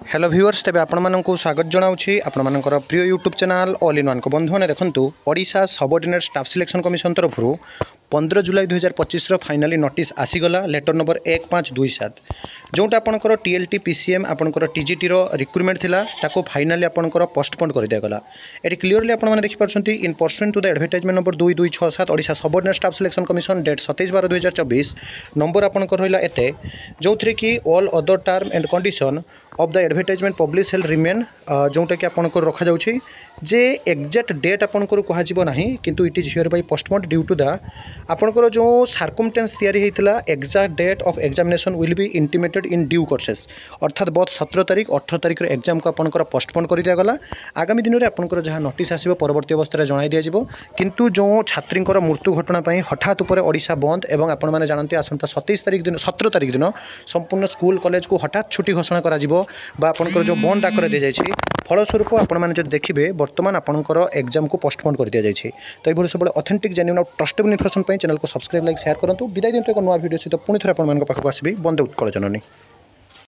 Hello viewers तेज आपण स्वागत जनाऊँगी आपण प्रिय YouTube channel all in one को बंधु मैंने देखूँ Odisha subordinate staff selection commission तरफ 15 जुलाई 2025 फाइनाली नोटिस आसीगला लेटर नंबर 1527 जोटा आपंकर टीएलटी पीसीएम आपंकर टीजीटी रिक्रुटमेंट थिला ताको फाइनाली आपंकर पोस्टपोन कर दिया ये क्लीयरली आपने देखिपारे in pursuant to the advertisement number 2267 Odisha subordinate staff selection commission date 27/12/2024 number आपंकर रहा एते जो थी कि all other term and condition of the advertisement publish shall remain जोटा कि आपंकर रखा जाउछि जे एक्जाक्ट डेट आपंकर कह ना किंतु it is here by postponed due to the आपंकर जो सर्कमस्टेंस तैयारी होता exact date of examination will be intimated in due courses अर्थात बहुत 17 तारीख 18 तारीख एग्जाम को आपंकर पोस्टपोन कर दिगला आगामी दिन में आपंकर जहाँ नोटिस आसो परवर्ती अवस्था जन दिज्व किंतु जो छात्री मृत्यु घटना हठात उपर ओडिशा बंद और आपण मैंने जानते आसंता 27 तारीख दिन 17 तारीख दिन संपूर्ण स्कूल कॉलेज को हठात छुट्टी घोषणा करा आपंकर जो बंद आकर दी जाए फलस्वरूप आपने देखिए बर्तमान आपंकर एग्जाम को पोस्टपोन कर दी जाए तो ये सब ऑथेंटिक जेन्युइन और ट्रस्टेबल इन्फॉर्मेशन चैनल को सब्सक्राइब लाइक शेयर करूँ विदाय दिन एक नुआ वीडियो सहित पुणी थे आपको आसबि बंदे उत्कल जननी।